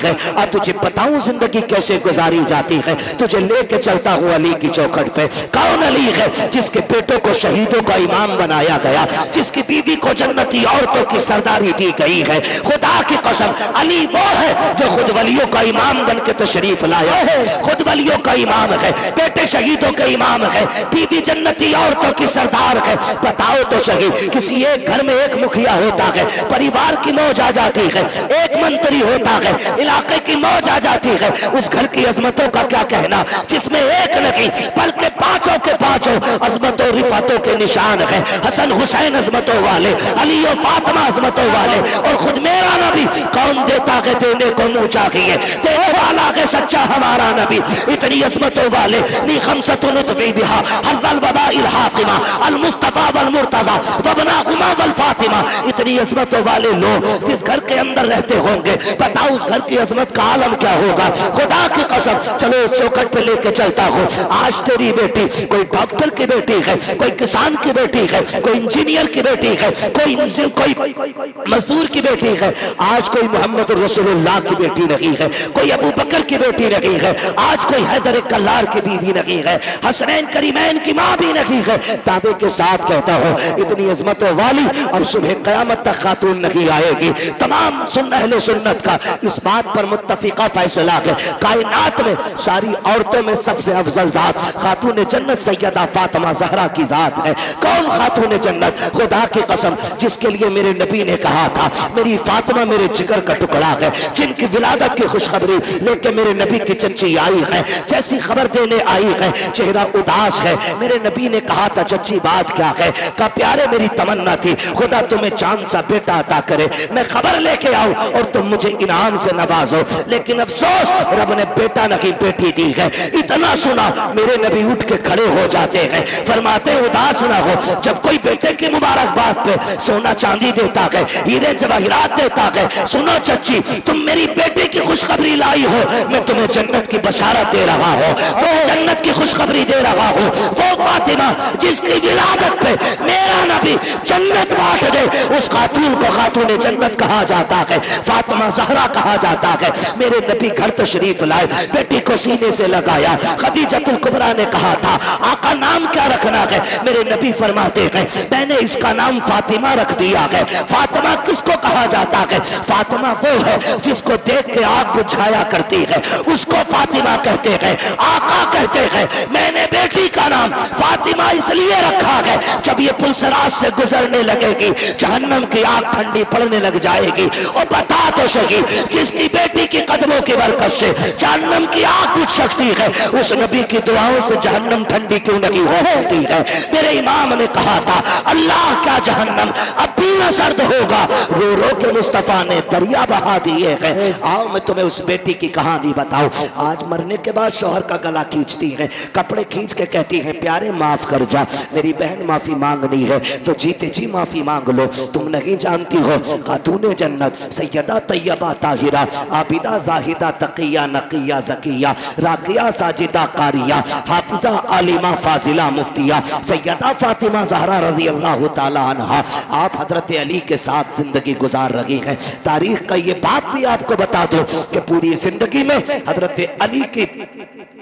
है। और तुझे बताऊं जिंदगी कैसे गुजारी जाती है, तुझे लेके चलता हूँ अली की चौखट पे। कौन अली है? जिसके बेटों को शहीदों का इमाम बनाया गया, जिसकी बीवी को जन्नती औरतों की सरदारी दी गई है। खुदा की कसम अली वो है जो खुद वलियों का इमाम बन के तशरीफ लाया है, खुद वलियों का इमाम है, बेटे शहीदों के इमाम है, बीवी जन्नती औरतों की सरदार है। बताओ तो सही, किसी एक घर में एक मुखिया होता है, परिवार की मौज आ जाती है, एक मंत्री होता है, इलाके की मौज आ जाती है, उस घर की अजमतों का क्या कहना जिसमें एक नहीं बल्कि पांचों के पांचों अजमतों रिफातों के निशान है। हसन हुसैन अजमतों वाले, अली और फातिमा अजमतों वाले, और खुद मेरा नबी कौन देता है देने को मुंह चाहिए, देने वाला है सच्चा हमारा नबी। इतनी अजमतों वाले ली खमसतुन उतफी बिहा हल वबा इल हातिमा अल मुस्तफा वल मुर्तजा वबना हुमा वल फातिमा। इतनी अजमतों वाले लोग जिस घर के अंदर रहते होंगे, बताओ उस घर की अजमत का आलम क्या होगा। खुदा की कसम चलो चौखट पे लेके चलता हूँ। आज तेरी बेटी कोई डॉक्टर की बेटी है, कोई किसान की बेटी है, कोई इंजीनियर की बेटी है, कोई मजदूर की बेटी है। आज कोई मोहम्मद रसूलुल्लाह की बेटी नहीं है, कोई अबू बकर की बेटी नहीं है, आज कोई हैदर कल्लार की बीवी नहीं है, हसनैन करीमैन की माँ भी नहीं है। दावे के साथ कहता हूँ इतनी अजमतों वाली अब सुबह क़यामत तक खातून नहीं आएगी। तमाम अहले सुन्नत का इस बात पर मुत्तफिका फैसला है, कायनात में सारी औरतों में सबसे अफजल जात खातून जन्नत सैयदा फातिमा ज़हरा की जात है। कौन खातून जन्नत? खुदा की कसम जिसके लिए मेरे नबी ने कहा था मेरी फातिमा मेरे जिगर का टुकड़ा है, जिनकी विलादत की खुशखबरी लेके मेरे नबी की चच्ची आई है, जैसी खबर देने आई है चेहरा उदास है। मेरे नबी ने कहा था चच्ची बात क्या है? का प्यारे मेरी तमन्ना थी खुदा तुम्हें चांद सा बेटा अता करे, मैं खबर लेके आऊं और तुम मुझे इनाम से नवाजो। लेकिन अफसोस रब ने बेटा नहीं बेटी दी है। इतना सुना मेरे नबी उठ के खड़े हो जाते हैं, फरमाते उदास ना हो। जब कोई बेटे की मुबारकबाद पे सोना चांदी देता है, हीरे जवाहिरात देता है, सुनो चच्ची तुम मेरी बेटी की खुशखबरी लाई हो, मैं तुम्हें जन्नत की बशारत दे रहा हूँ, तुम्हें जन्नत की खुशखबरी दे रहा हूँ। वो फातिमा जिसकी विलादत पे मेरा नबी जन्नत बांट दे, उस खातून को खातून जन्नत कहा जाता है, फातिमा ज़हरा कहा जाता है। मेरे नबी घर तशरीफ लाए, बेटी को सीने से लगाया। खदीजतुल कुबरा ने कहा था आका नाम क्या रखना है? मेरे नबी फरमाते हैं मैंने इसका नाम फातिमा रख दिया है। फातिमा किसको कहा जाता है? फातिमा वो है जिसको देख के आग बुझाया करती है, उसको फातिमा कहते हैं। आका कहते हैं मैंने बेटी का नाम फातिमा इसलिए रखा है जब ये पुलसराज से गुजरने लगेगी जहन्नम की आग ठंडी पड़ने लग जाएगी। और बता तो सही जिसकी बेटी की कदमों की बरकत से जहन्नम की आग बुझ सकती है, उस नबी की दुआओं से जहन्नम ठंडी क्यों नहीं हो सकती है? मेरे इमाम ने कहा था अल्लाह क्या जहन्नम अब भी न सर्द होगा, रो रो के मुस्तफा ने दरिया बहा दिए हैं। आओ मैं तुम्हें उस बेटी की कहानी बताऊं। आज मरने के बाद शौहर का गला खींचती है, कपड़े खींच के कहती है प्यारे माफ कर जा, मेरी बहन माफी मांगनी है तो जीते जी माफी मांग लो। तुम नहीं जानती हो खातून जन्नत सैयदा तैयबा ताहिरा आबिदा जाहिदा तकिया नकिया जकिया राकिया साजिदा कारिया हाफिजा आलिमा फाजिला मुफ्तिया सैयदा फातिमा ज़हरा रज़ी अल्लाह ताला अन्हा आप हजरत अली के साथ जिंदगी गुजार रही हैं। तारीख का ये बात भी आपको बता दो कि पूरी जिंदगी में हजरत अली की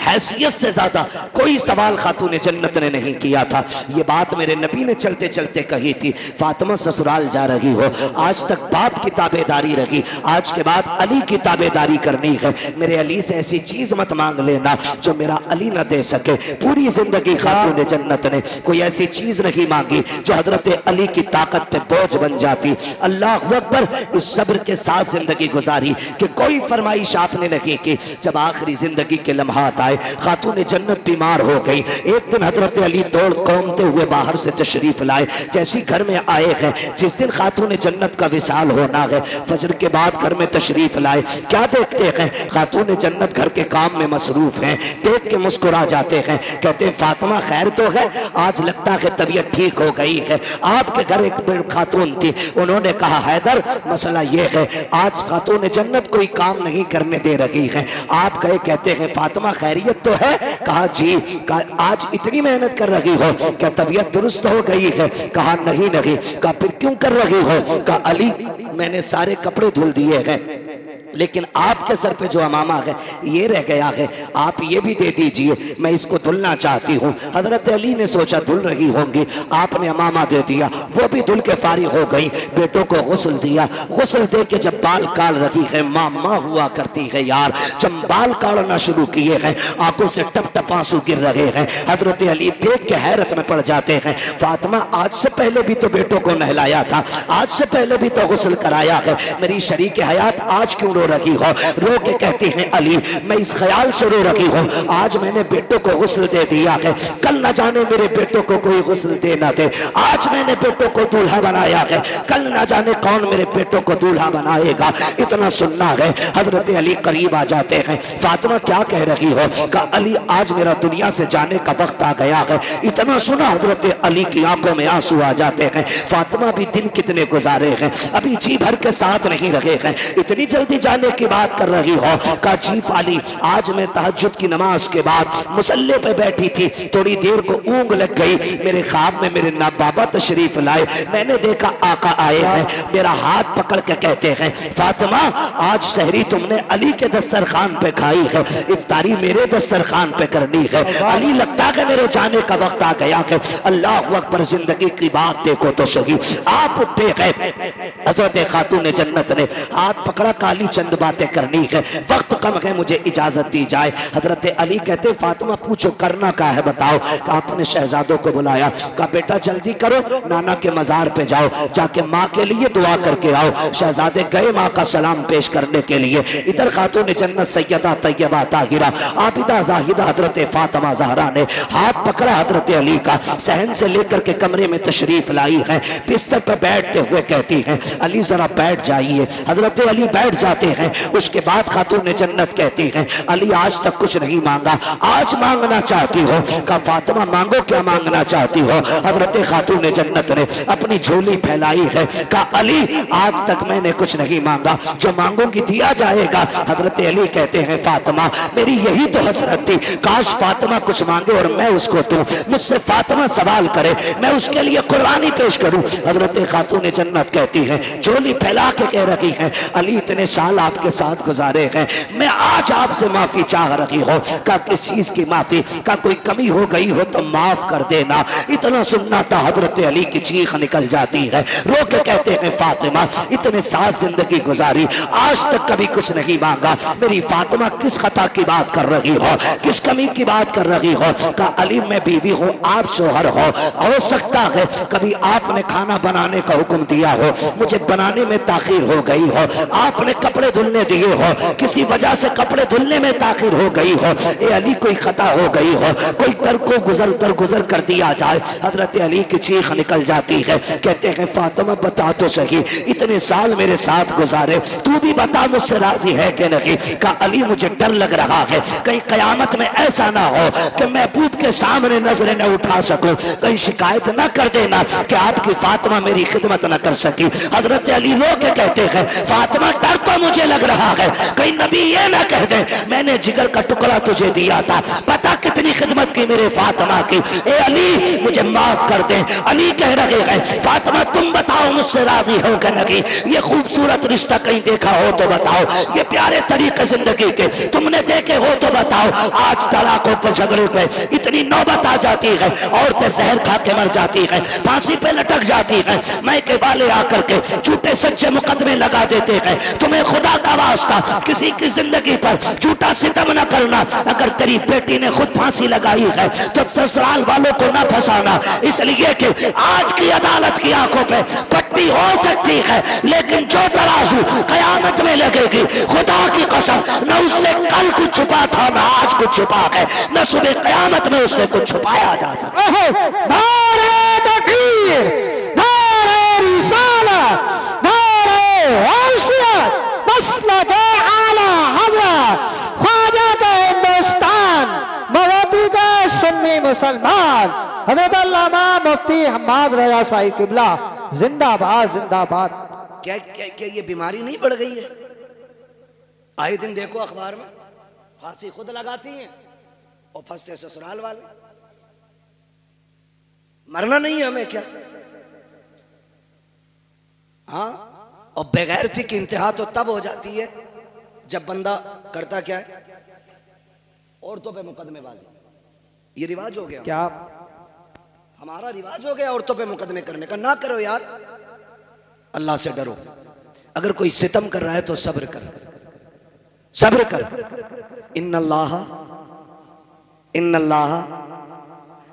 हैसियत से ज्यादा कोई सवाल खातून जन्नत ने नहीं किया था। ये बात मेरे नबी ने चलते चलते कही थी। फातिमा ससुराल जा रही हो, आज तक बाप की ताबेदारी रही, आज के बाद अली की ताबेदारी करनी है। मेरे अली से ऐसी चीज मत मांग लेना जो मेरा अली न दे सके। पूरी जिंदगी खातून जन्नत ने कोई ऐसी चीज नहीं मांगी जो हजरत अली की ताकत पे बोझ बन जाती। अल्लाह अकबर। इस सब्र के साथ जिंदगी गुजारी कि कोई फरमाइश आपने नहीं की। जब आखिरी जिंदगी के लम्हात आए, खातून जन्नत बीमार हो गई। एक दिन हजरत अली दौड़ कौमते हुए बाहर से तशरीफ लाए। जैसी घर में आए हैं, जिस दिन खातून जन्नत का विसाल होना है, फजर के बाद घर में तशरीफ लाए। क्या देखते हैं? खातून जन्नत घर के काम में मसरूफ हैं। देख के मुस्कुरा जाते हैं, कहते हैं फातिमा खैर तो है? आज लगता है तबीयत ठीक हो गई है। आपके घर एक खातून थी, उन्होंने कहा हैदर मसला ये है आज खातून जन्नत कोई काम नहीं करने दे रही है। आप गए, कहते हैं फातिमा खैरियत तो है? कहा जी। कहा आज इतनी मेहनत कर रही हो, क्या तबीयत दुरुस्त हो गई है? कहा नहीं नहीं। कहा फिर क्यों कर रही हो? कहा अली मैंने सारे कपड़े धुल दिए हैं, लेकिन आपके सर पे जो अमामा है ये रह गया है, आप ये भी दे दीजिए, मैं इसको धुलना चाहती हूँ। हजरत अली ने सोचा धुल रही होंगी, आपने अमामा दे दिया, वो भी धुल के फारिग हो गई। बेटों को गुस्ल दिया, गुस्ल दे के जब बाल काट रही है, मामा हुआ करती है यार, जब बाल काटना शुरू किए हैं आंखों से टप टप आंसू गिर रहे हैं। हजरत अली देख के हैरत में पड़ जाते हैं, फातिमा आज से पहले भी तो बेटों को नहलाया था, आज से पहले भी तो गुस्ल कराया है, मेरी शरीक हयात आज क्यों रो रही हो? रो के कहती हैं अली मैं इस ख्याल से रो रही हूँ, आज मैंने बेटों को गुस्ल दे दिया है, कल न जाने मेरे बेटों को कोई गुस्ल दे ना दे। आज मैंने बेटों को दूल्हा बनाया है, कल न जाने कौन मेरे बेटों को दूल्हा बनाएगा। इतना सुनना है। हजरत अली करीब आ जाते हैं, फातिमा क्या कह रही हो? कहा अली आज मेरा दुनिया से जाने का वक्त आ गया है। इतना सुना हजरत अली की आंखों में आंसू आ जाते हैं। फातिमा भी दिन कितने गुजारे हैं, अभी जी भर के साथ नहीं रहे हैं, इतनी जल्दी जाने की बात कर रही हो? कहा जी फाली आज मैं तहज्जुद की नमाज के बाद मुसल्ले पे बैठी थी, थोड़ी देर को ऊँग लग गई, मेरे ख्वाब में मेरे ना बाबा तशरीफ लाए, मैंने देखा आका आए हैं, मेरा हाथ पकड़ के कहते हैं फातिमा आज सहरी तुमने अली के दस्तरखान पे खाई है, इफ्तारी मेरे दस्तरखान पे करनी है। अली लगता है मेरे जाने का वक्त आ गया है। अल्लाह अकबर, जिंदगी की बात देखो तो सही। आप उठे हैं, हजरत खातून जन्नत ने हाथ पकड़ा, काली चंद बातें करनी है, वक्त कम है, मुझे इजाजत दी जाए। हजरत अली कहते फातिमा पूछो करना क्या है बताओ। आपने शहजादों को बुलाया, कहा बेटा जल्दी करो, नाना के मजार पे जाओ, जाके माँ के लिए दुआ करके आओ। शहजादे गए माँ का सलाम पेश करने के लिए। इधर खातून जन्नत सैयदा तैयबा ताहिरा आबिदा जाहिदा हजरत फातिमा ज़हरा ने हाथ पकड़ा हजरत अली का, सहन से लेकर के कमरे में तशरीफ लाई है। बिस्तर पर बैठते हुए कहती हैं अली जरा बैठ जाइए। हजरत अली बैठ जाते हैं। उसके बाद खातून जन्नत कहती हैं अली आज तक कुछ नहीं मांगा, आज मांगना चाहती हो? कहा फातिमा मांगो, क्या मांगना चाहती हो? हजरत खातून जन्नत ने अपनी झोली फैलाई है, कहा अली आज तक मैंने कुछ नहीं मांगा, जो मांगूंगी दिया जाएगा। हजरत अली कहते हैं फातिमा मेरी यही तो हसरत थी, काश फातिमा कुछ मांगे और मैं उसको दूं, मुझसे फातिमा सवाल करे मैं उसके लिए कुर्बानी पेश करूं। हजरत खातून जन्नत कहती है झोली फैला के कह रही है अली इतने साल आपके साथ गुजारे हैं, मैं आज आपसे माफी चाह रही हूँ। का किस चीज की माफी? का कोई कमी हो गई हो तो माफ कर देना। इतना सुनना था हजरत अली की चीख निकल जाती है, रो के कहते हैं फातिमा इतने साल जिंदगी गुजारी, आज तक कभी कुछ नहीं मांगा, मेरी फातिमा किस खता की बात कर रही हो, किस कमी की बात कर रही हो? का अली मैं बीवी हूँ, आप शोहर हो सकता है कभी आपने खाना बनाने का हुक्म दिया हो, मुझे बनाने में ताखीर हो गई हो, आपने कपड़े धुलने दिए हो, किसी वजह से कपड़े धुलने में ताखीर हो गई हो, ए अली कोई खता हो गई हो, कोई दर को गुजर कर दिया जाए। हजरत अली की चीख निकल जाती है, कहते हैं फातिमा बता तो सही, इतने साल मेरे साथ गुजारे, तू भी बता मुझसे राजी है कि नहीं? का अली मुझे डर लग रहा है कहीं कयामत में ऐसा ना हो कि महबूब के सामने नजरें न उठा सकूं, कहीं शिकायत न कर देना कि आपकी फातिमा मेरी खिदमत न कर सकी। हजरत अली रो के कहते हैं फातिमा डर तो मुझे लग रहा है कहीं नबी ये ना कह दे मैंने जिगर का टुकड़ा तुझे दिया था, पता कितनी खिदमत की मेरे फातिमा की, ए अली मुझे माफ कर दे। अली कह रहे हैं फातिमा तुम बताओ मुझसे राजी हो कि नहीं? ये खूबसूरत रिश्ता कहीं देखा हो तो बताओ, ये प्यारे तरीके जिंदगी के तुमने देखे हो तो बताओ। आज तलाकों पर झगड़े पे इतनी नौबत आ जाती है, औरतें जहर खा के मर जाती है, फांसी पे लटक जाती है, मैके वाले आकर के झूठे सच्चे मुकदमे लगा देते हैं। तुम्हें खुदा का वास्ता किसी की जिंदगी पर झूठा सितम न करना। अगर तेरी बेटी ने खुद फांसी लगाई है तो ससुराल वालों को न फंसाना, इसलिए कि आज की अदालत की आंखों पे पट्टी हो सकती है, लेकिन जो तराजू कयामत में लगेगी खुदा की कसम न उससे कल कुछ छुपा था न आज कुछ छुपा है, न सुबह कयामत में उससे कुछ छुपाया जा सकता। मुसलमान हज़रत अल्लामा मुफ्ती हम्माद रज़ा साहिब किबला जिंदाबाद जिंदाबाद। क्या क्या क्या ये बीमारी नहीं बढ़ गई है? आए दिन देखो अखबार में फांसी खुद लगाती हैं और फंसते ससुराल वाले। मरना नहीं है हमें क्या? हाँ, और बेगैरती की इंतहा तो तब हो जाती है जब बंदा करता क्या है, औरतों पे मुकदमेबाजी, ये रिवाज हो गया। क्या हमारा रिवाज हो गया औरतों पे मुकदमे करने का। ना करो यार, अल्लाह से डरो। अगर कोई सितम कर रहा है तो सब्र कर, सब्र कर। इन्नल्लाह,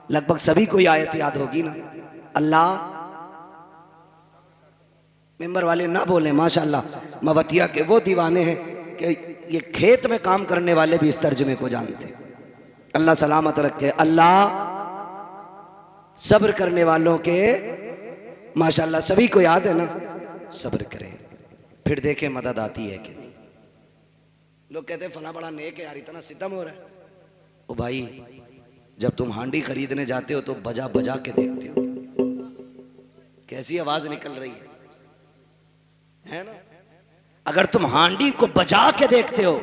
लगभग सभी को आयत याद होगी ना। अल्लाह, मेंबर वाले ना बोले माशाल्लाह, मवतिया के वो दीवाने हैं कि ये खेत में काम करने वाले भी इस तर्जमे को जानते। अल्लाह सलामत रखे। अल्लाह सब्र करने वालों के माशाल्लाह सभी को याद है ना, सब्र करें, फिर देखें मदद आती है कि नहीं। लोग कहते हैं फला बड़ा नेक है यार, इतना सितम हो रहा है। ओ भाई, जब तुम हांडी खरीदने जाते हो तो बजा बजा के देखते हो कैसी आवाज निकल रही है ना। अगर तुम हांडी को बजा के देखते हो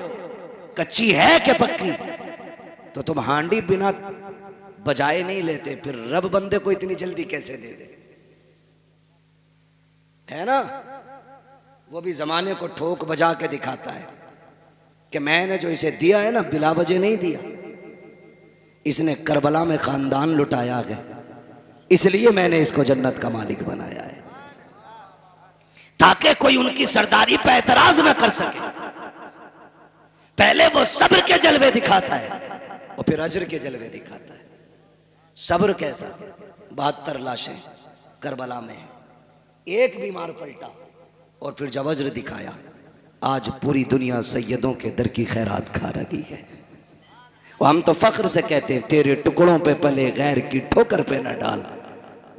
कच्ची है कि पक्की, तो तुम हांडी बिना बजाए नहीं लेते। फिर रब बंदे को इतनी जल्दी कैसे दे दे, है ना। वो भी जमाने को ठोक बजा के दिखाता है कि मैंने जो इसे दिया है ना, बिला वजह नहीं दिया। इसने करबला में खानदान लुटाया है, इसलिए मैंने इसको जन्नत का मालिक बनाया है, ताकि कोई उनकी सरदारी पे एतराज न कर सके। पहले वो सब्र के जलवे दिखाता है और फिर अजर के जलवे दिखाता है। सब्र कैसा, 72 लाशें करबला में है, एक बीमार पलटा और फिर जब अजर दिखाया, आज पूरी दुनिया सैयदों के दर की खैरात खा रही है। और हम तो फख्र से कहते हैं, तेरे टुकड़ों पे पले गैर की ठोकर पे न डाल,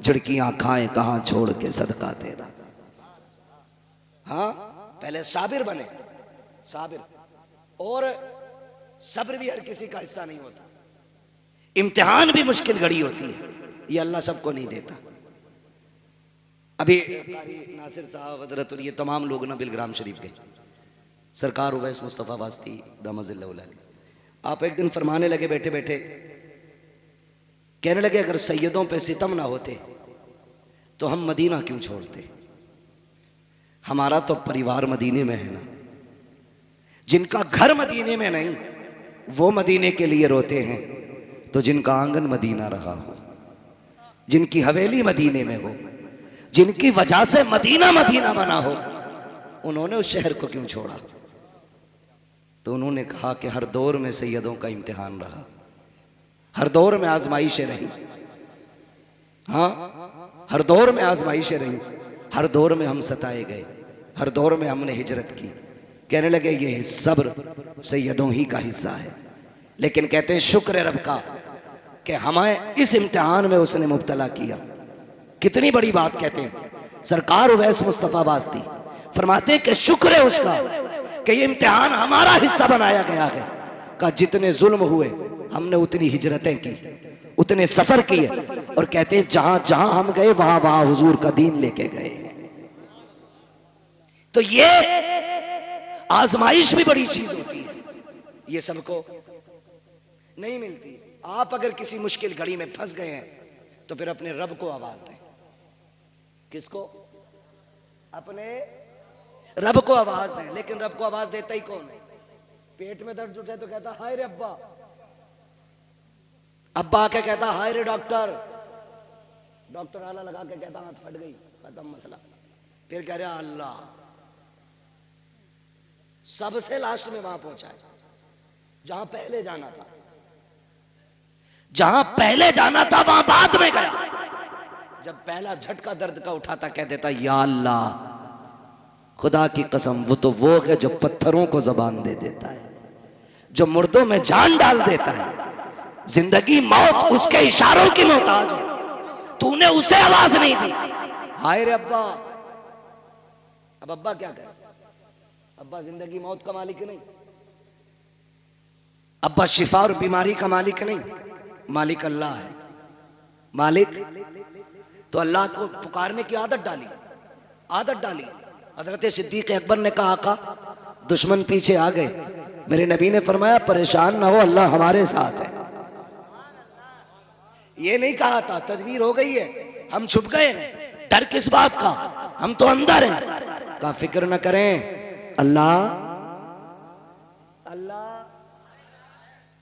झिड़कियां खाएं कहां छोड़ के सदका तेरा। हाँ, पहले साबिर बने, साबिर। और सब्र भी हर किसी का हिस्सा नहीं होता, इम्तिहान भी मुश्किल घड़ी होती है, ये अल्लाह सबको नहीं देता। अभी नासिर साहब, हजरत और ये तमाम लोग ना बिलग्राम शरीफ गए, सरकार उवैस मुस्तफ़ा वास्ती दामज़िल्लहुल, आप एक दिन फरमाने लगे बैठे बैठे, कहने लगे अगर सैयदों पे सितम ना होते तो हम मदीना क्यों छोड़ते। हमारा तो परिवार मदीने में है ना। जिनका घर मदीने में नहीं वो मदीने के लिए रोते हैं, तो जिनका आंगन मदीना रहा हो, जिनकी हवेली मदीने में हो, जिनकी वजह से मदीना मदीना बना हो, उन्होंने उस शहर को क्यों छोड़ा। तो उन्होंने कहा कि हर दौर में सैयदों का इम्तिहान रहा, हर दौर में आजमाइशें रही। हाँ, हर दौर में आजमाइशें रही, हर दौर में हम सताए गए, हर दौर में हमने हिजरत की। कहने लगे ये सब्र सैयदों ही का हिस्सा है। लेकिन कहते हैं शुक्र रब का कि हमें इस इम्तिहान में उसने मुब्तला किया। कितनी बड़ी बात कहते हैं सरकार उवैस मुस्तफ़ा वास्ती, फरमाते हैं कि शुक्र है उसका कि ये इम्तिहान हमारा हिस्सा बनाया गया है। का जितने जुल्म हुए हमने उतनी हिजरतें की, उतने सफर किए, और कहते हैं जहां जहां हम गए वहां वहां हुजूर का दीन लेके गए। तो ये आजमाइश भी बड़ी चीज होती है, ये सबको नहीं मिलती। आप अगर किसी मुश्किल घड़ी में फंस गए हैं तो फिर अपने रब को आवाज दें। किसको? अपने रब को आवाज दें। लेकिन रब को आवाज देता ही कौन है? पेट में दर्द उठे तो कहता हाय रे अब्बा, अब्बा आके कहता हाय रे डॉक्टर, डॉक्टर आला लगा के कहता हाथ फट गई, खत्म मसला। फिर कह रहा अल्लाह, सबसे लास्ट में वहां पहुंचा है जहां पहले जाना था, जहां पहले जाना था वहां बाद में गया। जब पहला झटका दर्द का उठाता कह देता या अल्लाह, खुदा की कसम वो तो वो है जो पत्थरों को जबान दे देता है, जो मुर्दों में जान डाल देता है। जिंदगी मौत उसके इशारों की मोहताज है, तूने उसे आवाज नहीं दी। हाय रे अब्बा। अब अब्बा क्या करे? अब्बा जिंदगी मौत का मालिक नहीं, अब्बा शिफा और बीमारी का मालिक नहीं, मालिक अल्लाह है। मालिक तो अल्लाह को पुकारने की आदत डाली, आदत डाली। हजरत सिद्दीक अकबर ने कहा आका दुश्मन पीछे आ गए, मेरे नबी ने फरमाया परेशान ना हो, अल्लाह हमारे साथ है। ये नहीं कहा था तदबीर हो गई है, हम छुप गए हैं, डर किस बात का, हम तो अंदर हैं। कहा फिक्र न करें, अल्लाह अल्लाह।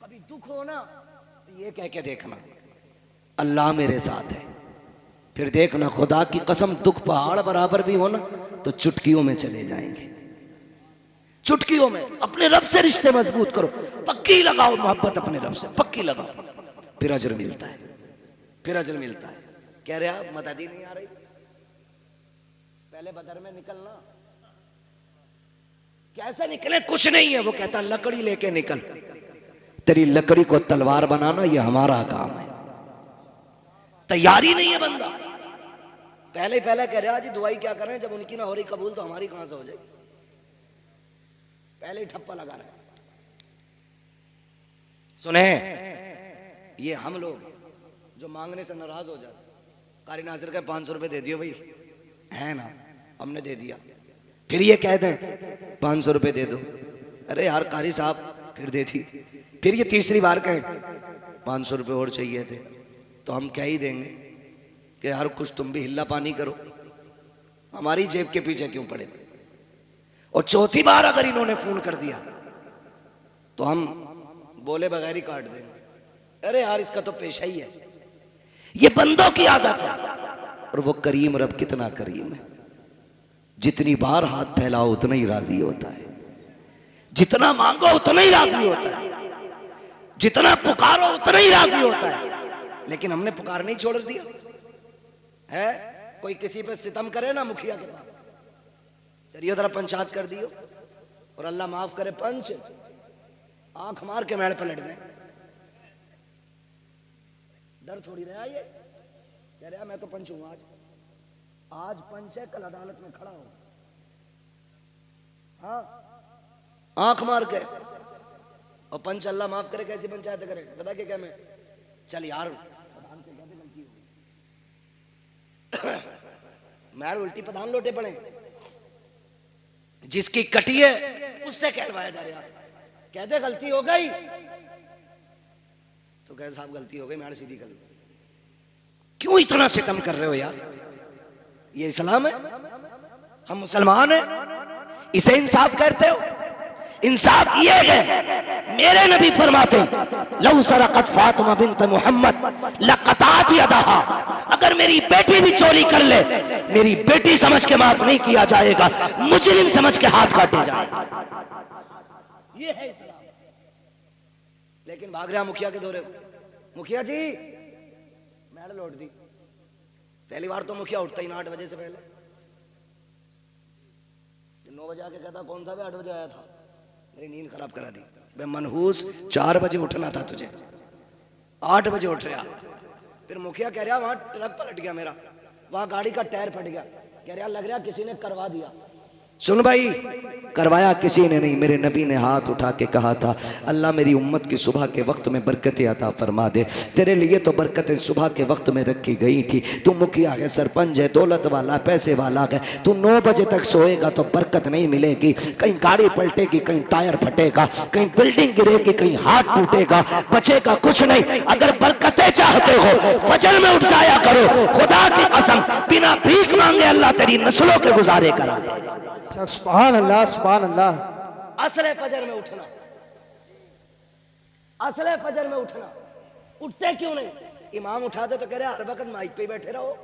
कभी दुख हो ना तो ये कह के देखना अल्लाह मेरे साथ है, फिर देखना खुदा की कसम दुख पहाड़ बराबर भी हो ना तो चुटकियों में चले जाएंगे। चुटकियों में अपने रब से रिश्ते मजबूत करो, पक्की लगाओ मोहब्बत अपने रब से, पक्की लगाओ, फिर अजर मिलता है, फिर अजर मिलता है। कह रहे आप मददी नहीं आ रही, पहले बदर में निकलना। कैसे निकले? कुछ नहीं है। वो कहता लकड़ी लेके निकल, तेरी लकड़ी को तलवार बनाना ये हमारा काम है। तैयारी नहीं है बंदा, पहले कह रहा जी दुआई क्या करें, जब उनकी ना हो रही कबूल तो हमारी कहां से हो जाएगी। पहले ही ठप्पा लगा रहे। सुने, ये हम लोग जो मांगने से नाराज हो जाते, कारी नासिर का 500 रुपए दे दियो भाई, है ना, हमने दे दिया, फिर ये कह दें 500 रुपए दे दो, अरे यार कारी साहब फिर दे दी, फिर ये तीसरी बार कहें 500 रुपए और चाहिए थे, तो हम क्या ही देंगे कि यार कुछ तुम भी हिल्ला पानी करो, हमारी जेब के पीछे क्यों पड़े। और चौथी बार अगर इन्होंने फोन कर दिया तो हम बोले बगैर ही काट देंगे, अरे यार इसका तो पेशा ही है। ये बंदों की आदत है। और वो करीम रब कितना करीम है, जितनी बार हाथ फैलाओ उतना ही राजी होता है, जितना मांगो उतना ही राजी होता है, जितना पुकारो उतना ही राजी होता है। लेकिन हमने पुकार नहीं छोड़ दिया है। कोई किसी पे सितम करे ना मुखिया के पास, चलिए जरा पंचायत कर दियो, और अल्लाह माफ करे पंच आंख मार के मेड़ पलट दें, डर थोड़ी रहा ये, कह रहा मैं तो पंच हूं, आज पंच है, कल अदालत में खड़ा हो। हाँ, आंख मार के, और पंच अल्लाह माफ करे कैसी पंचायत करे, बता के क्या मैं, चल यार प्रधान से कहते गलती हो गई। मैड उल्टी प्रधान लोटे पड़े, जिसकी कटी है उससे कहलवाया जा रहा, कहते गलती हो गई तो कह साहब गलती हो गई, मैड सीधी कर लो। क्यों इतना सितम कर रहे हो यार, ये इस्लाम है, हम मुसलमान हैं, इसे इंसाफ कहते हो? इंसाफ ये है, मेरे नबी फरमाते लौ सरकत फातिमा बिन्त मोहम्मद लक़तात यदहा, अगर मेरी बेटी भी चोरी कर ले, मेरी बेटी समझ के माफ नहीं किया जाएगा, मुजरिम समझ के हाथ काटे जाएगा। ये है इस्लाम। लेकिन भाग रहा मुखिया के दौरे, मुखिया जी मैडल लौट दी। पहली बार तो मुखिया उठता ही ना 8 बजे से पहले, 9 बजे आके कहता कौन था, 8 बजे आया था, मेरी नींद खराब करा दी। मैं मनहूस 4 बजे उठना था तुझे, 8 बजे उठ रहा। फिर मुखिया कह रहा वहां ट्रक पलट गया मेरा, वहां गाड़ी का टायर फट गया, कह रहा लग रहा किसी ने करवा दिया। सुन भाई, करवाया किसी ने नहीं, मेरे नबी ने हाथ उठा के कहा था अल्लाह मेरी उम्मत की सुबह के वक्त में बरकतें अता फरमा दे, तेरे लिए तो बरकतें सुबह के वक्त में रखी गई थी। तू मुखिया है, सरपंच है, दौलत वाला, पैसे वाला है, तू 9 बजे तक सोएगा तो बरकत नहीं मिलेगी, कहीं गाड़ी पलटेगी, कहीं टायर फटेगा, कहीं बिल्डिंग गिरेगी, कहीं हाथ टूटेगा, बचेगा कुछ नहीं। अगर बरकतें चाहते हो फजर में उठ जाया करो, खुदा की कसम बिना भीख मांगे अल्लाह तेरी नस्लों के गुजारे करा देगा। सुभान अल्लाह, सुभान अल्लाह। असले फजर में उठना, असले फजर में उठना। उठते क्यों नहीं? इमाम उठाते तो कह रहे हर वक्त माइक पे बैठे रहो,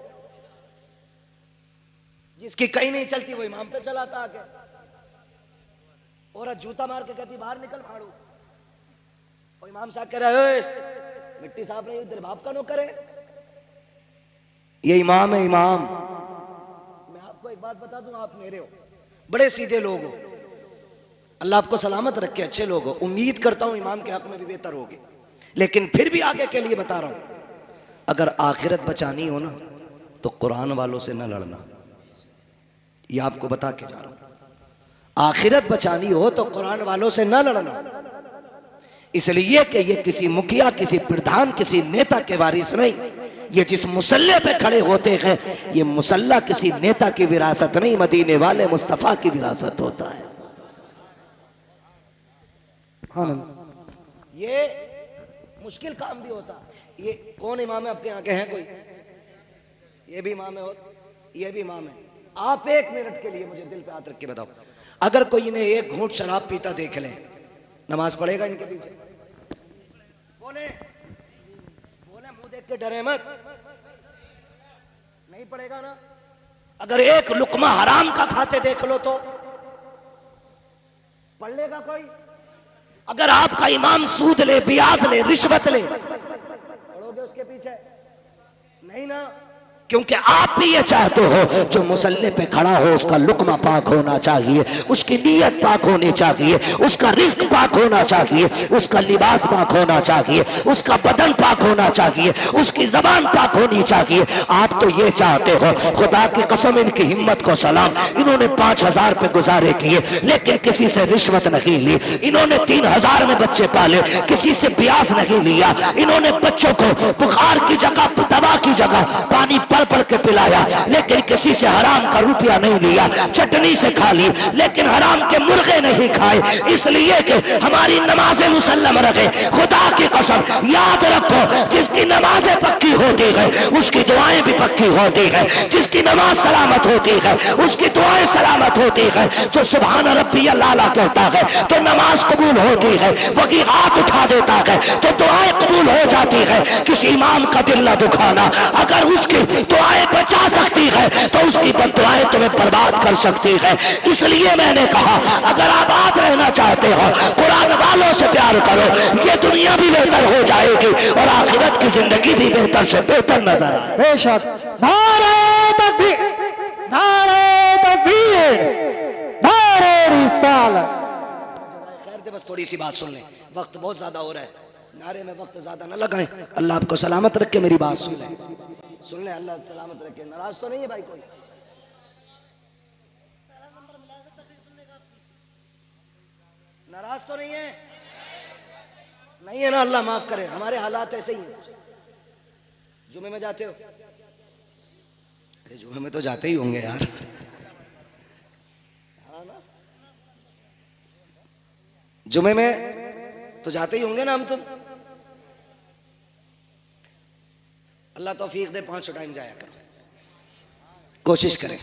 जिसकी कहीं नहीं चलती वो इमाम पे चलाता आके, औरत जूता मार के कहती बाहर निकल फाड़ू, और इमाम साहब कह रहे मिट्टी साफ नहीं, तेरे बाप का नौकर है, ये इमाम है इमाम। मैं आपको एक बात बता दूं, आप मेरे हो, बड़े सीधे लोग हो, अल्लाह आपको सलामत रखे, अच्छे लोग हो, उम्मीद करता हूं इमाम के हक में भी बेहतर होगे। लेकिन फिर भी आगे के लिए बता रहा हूं, अगर आखिरत बचानी हो ना तो कुरान वालों से न लड़ना, ये आपको बता के जा रहा हूं। आखिरत बचानी हो तो कुरान वालों से न लड़ना, इसलिए कि ये किसी मुखिया, किसी प्रधान, किसी नेता के वारिस नहीं। ये जिस मुसल्ले पे खड़े होते हैं, ये मुसल्ला किसी नेता की विरासत नहीं, मदीने वाले मुस्तफा की विरासत होता है। ये मुश्किल काम भी होता है। ये कौन इमाम है आपके यहाँ के हैं कोई? ये भी इमाम है और ये भी इमाम है। आप 1 मिनट के लिए मुझे दिल पे हाथ रख के बताओ, अगर कोई इन्हें 1 घूंट शराब पीता देख ले नमाज पढ़ेगा इनके पीछे? बोले बोले, मुंह देख के डरे मत, नहीं पढ़ेगा ना। अगर एक लुकमा हराम का खाते देख लो तो पढ़ लेगा कोई? अगर आपका इमाम सूद ले, ब्याज ले, रिश्वत ले, पढ़ोगे उसके पीछे? नहीं ना, क्योंकि आप भी ये चाहते हो जो मुसल्ले पे खड़ा हो उसका लुकमा पाक होना चाहिए, उसकी नीयत पाक होनी चाहिए, उसका रिस्क पाक होना चाहिए, उसका लिबास पाक होना चाहिए, उसका बदन पाक होना चाहिए, उसकी जबान पाक होनी चाहिए। आप तो ये चाहते हो। खुदा की कसम, इनकी हिम्मत को सलाम। इन्होंने 5,000 पे गुजारे किए लेकिन किसी से रिश्वत नहीं ली। इन्होंने 3,000 में बच्चे पाले, किसी से ब्याज नहीं लिया। इन्होंने बच्चों को बुखार की जगह, दवा की जगह पानी पढ़ के पिलाया, लेकिन किसी से हराम का रुपया नहीं लिया। चटनी से खा ली लेकिन हराम के मुर्गे नहीं खाए, इसलिए कि हमारी नमाजें मुसल्लम रखे। खुदा की कसम, याद रखो, जिसकी नमाजें पक्की होती है उसकी दुआएं भी पक्की होती है। जिसकी नमाज सलामत होती है उसकी दुआएं सलामत होती है। जो सुभान रब्बियल आला कहता है तो नमाज कबूल होती है। वही हाथ उठा देता है तो दुआएं कबूल हो जाती है। किसी इमाम का दिल न दुखाना, अगर उसकी दुआएं बचा सकती है तो उसकी बददुआएं तुम्हें बर्बाद कर सकती है। इसलिए मैंने कहा, अगर आप रहना चाहते हो, कुरान वालों से प्यार करो, ये दुनिया भी बेहतर हो जाएगी और आखिरत की जिंदगी भी बेहतर से बेहतर नजर आए। बेशक। नारे तकबीर, नारे तकबीर, नारे रिसालत। खैर दे, बस थोड़ी सी बात सुन ले, वक्त बहुत ज्यादा हो रहा है। नारे में वक्त ज्यादा न लगाएं। अल्लाह आपको सलामत रख के मेरी बात सुन ले, सुन ले। अल्लाह सलामत रखे। नाराज तो नहीं है भाई कोई? नाराज तो नहीं है? नहीं है ना? अल्लाह माफ करे, हमारे हालात ऐसे ही हैं। जुमे में जाते हो? अरे जुमे में तो जाते ही होंगे यार, हाँ ना? जुमे में तो जाते ही होंगे ना हम तुम? अल्लाह तौफीक दे, 5 टाइम जाया करो। कोशिश करें,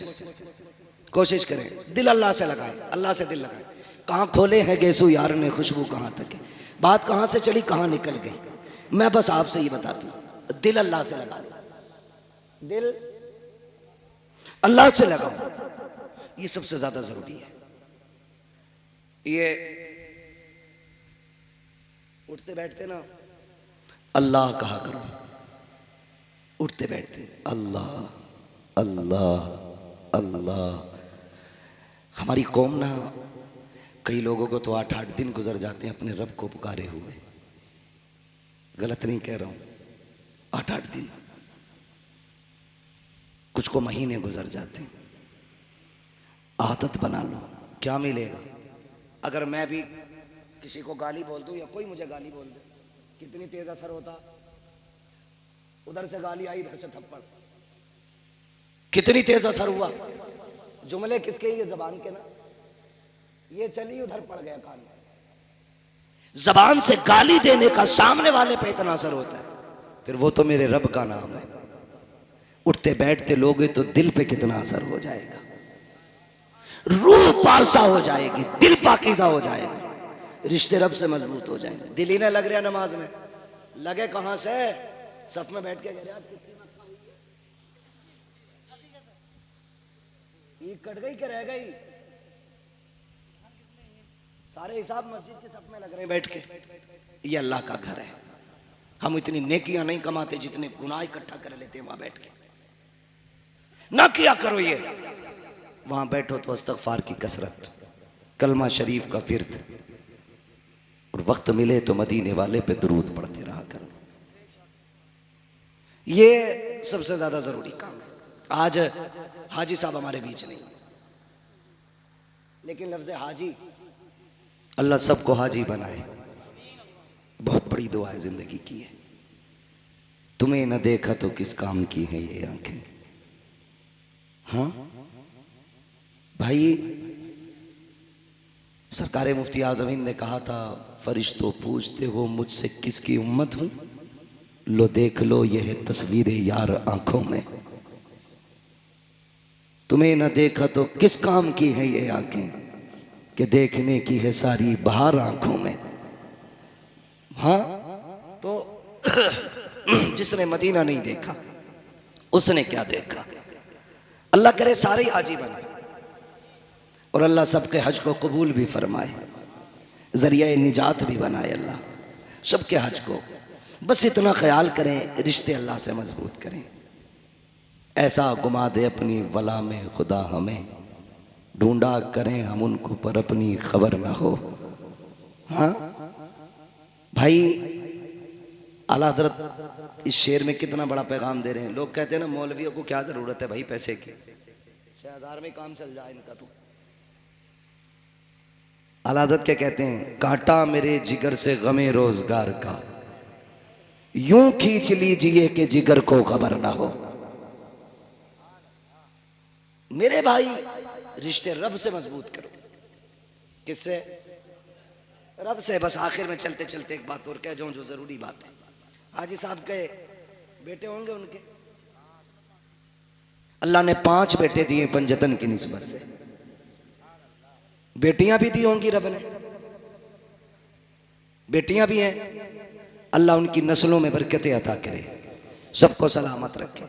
कोशिश करें, दिल अल्लाह से लगाएं, अल्लाह से दिल लगाएं। कहाँ खोले हैं गेसू यार ने खुशबू कहाँ तक है, बात कहाँ से चली कहाँ निकल गई। मैं बस आपसे ही बताता हूँ, दिल अल्लाह से लगा लो, दिल अल्लाह से लगाओ, ये सबसे ज्यादा जरूरी है। ये उठते बैठते ना अल्लाह कहा करो, उठते बैठते अल्लाह अल्लाह अल्लाह। हमारी कौम ना, कई लोगों को तो 8-8 दिन गुजर जाते हैं अपने रब को पुकारे हुए। गलत नहीं कह रहा हूं, 8-8 दिन, कुछ को महीने गुजर जाते हैं। आदत बना लो, क्या मिलेगा? अगर मैं भी किसी को गाली बोल दूं या कोई मुझे गाली बोल दे, कितनी तेज असर होता। उधर से गाली आई, इधर से थप्पड़, कितनी तेज असर हुआ। जुमले किसके? ये जबान के ना, ये चली उधर पड़ गया कान में। जबान से गाली देने का सामने वाले पे इतना असर होता है, फिर वो तो मेरे रब का नाम है। उठते बैठते लोगे तो दिल पे कितना असर हो जाएगा, रूह पारसा हो जाएगी, दिल पाकीज़ा हो जाएगा, रिश्ते रब से मजबूत हो जाएंगे। दिल ही ना लग रहा नमाज में, लगे कहां से? सफ में बैठ के कह रहे कितनी ईद कट गई कि रह गई? सारे हिसाब मस्जिद के सफ में लग रहे हैं बैठ के। ये अल्लाह का घर है, हम इतनी नेकियां नहीं कमाते जितने गुनाह इकट्ठा कर लेते हैं वहां बैठ के। ना किया करो ये, वहां बैठो तो इस्तगफार की कसरत, कलमा शरीफ का फिर्द, और वक्त मिले तो मदीने वाले पे दुरूद पढ़ते रहा करो। ये सबसे ज्यादा जरूरी काम है। आज हाजी साहब हमारे बीच नहीं, लेकिन लफ्ज़ हाजी, अल्लाह सबको हाजी बनाए। बहुत बड़ी दुआ है जिंदगी की है। तुम्हें न देखा तो किस काम की है ये आंखें। हाँ भाई, सरकार मुफ्ती आज़म हिंद ने कहा था, फरिश्तों पूछते हो मुझसे किसकी उम्मत हूं, लो देख लो ये है तस्वीर यार आंखों में। तुम्हें न देखा तो किस काम की है ये आंखें, कि देखने की है सारी बहार आंखों में। जिसने मदीना नहीं देखा उसने क्या देखा। अल्लाह करे सारे हाजी बने और अल्लाह सबके हज को कबूल भी फरमाए, जरिया निजात भी बनाए अल्लाह सबके हज को। बस इतना ख्याल करें, रिश्ते अल्लाह से मजबूत करें। ऐसा घुमा दे अपनी वला में खुदा हमें, ढूंढा करें हम उनको पर अपनी खबर ना हो। हाँ भाई, आला हज़रत इस शेर में कितना बड़ा पैगाम दे रहे हैं। लोग कहते हैं ना मौलवियों को क्या जरूरत है भाई पैसे की, 6000 में काम चल जाए इनका। तो आला हज़रत क्या कहते हैं, काटा मेरे जिगर से गमे रोजगार का, यूं खींच लीजिए कि जिगर को खबर ना हो। मेरे भाई रिश्ते रब से मजबूत करो। किससे? रब से। बस आखिर में चलते चलते एक बात और कह जाऊं जो जरूरी बात है। हाजी साहब के बेटे होंगे, उनके अल्लाह ने 5 बेटे दिए पंजतन की निस्बत से, बेटियां भी दी होंगी रब ने, बेटियां भी हैं। अल्लाह उनकी नस्लों में बरकतें अता करे, सबको सलामत रखे।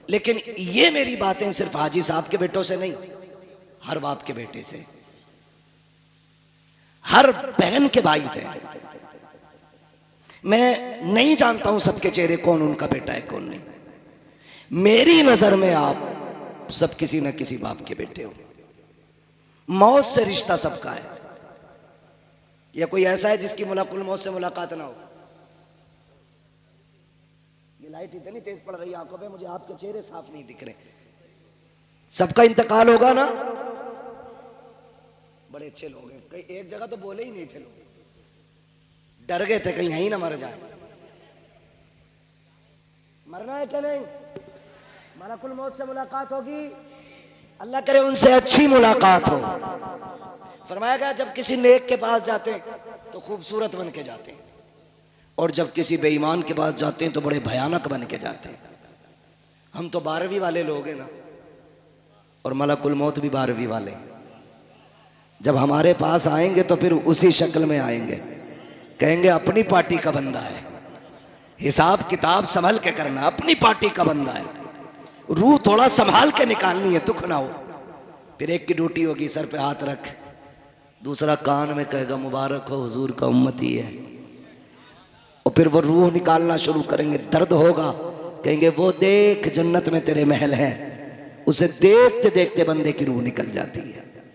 लेकिन ये मेरी बातें सिर्फ हाजी साहब के बेटों से नहीं, हर बाप के बेटे से, हर बहन के भाई से। मैं नहीं जानता हूं सबके चेहरे कौन उनका बेटा है कौन नहीं। मेरी नजर में आप सब किसी न किसी बाप के बेटे हो। मौत से रिश्ता सबका है। या कोई ऐसा है जिसकी मुलाकुल मौत से मुलाकात ना हो? ये लाइट इतनी तेज पड़ रही है आंखों पे, मुझे आपके चेहरे साफ नहीं दिख रहे। सबका इंतकाल होगा ना। बड़े अच्छे लोग हैं, कई एक जगह तो बोले ही नहीं थे लोग, डर गए थे कहीं यहीं ना मर जाए। मरना है क्या नहीं? मलकुल मौत से मुलाकात होगी, अल्लाह करे उनसे अच्छी मुलाकात हो। फरमाया गया जब किसी नेक के पास जाते हैं तो खूबसूरत बन के जाते हैं, और जब किसी बेईमान के पास जाते हैं तो बड़े भयानक बन के जाते हैं। हम तो 12वीं वाले लोग हैं ना, और मलकुल मौत भी 12वीं वाले हैं। जब हमारे पास आएंगे तो फिर उसी शक्ल में आएंगे, कहेंगे अपनी पार्टी का बंदा है, हिसाब किताब संभल के करना, अपनी पार्टी का बंदा है, रूह थोड़ा संभाल के निकालनी है, दुख ना हो। फिर एक की ड्यूटी होगी सर पे हाथ रख, दूसरा कान में कहेगा मुबारक हो हुजूर का उम्मती है, और फिर वो रूह निकालना शुरू करेंगे। दर्द होगा, कहेंगे वो देख जन्नत में तेरे महल हैं, उसे देखते देखते बंदे की रूह निकल जाती है।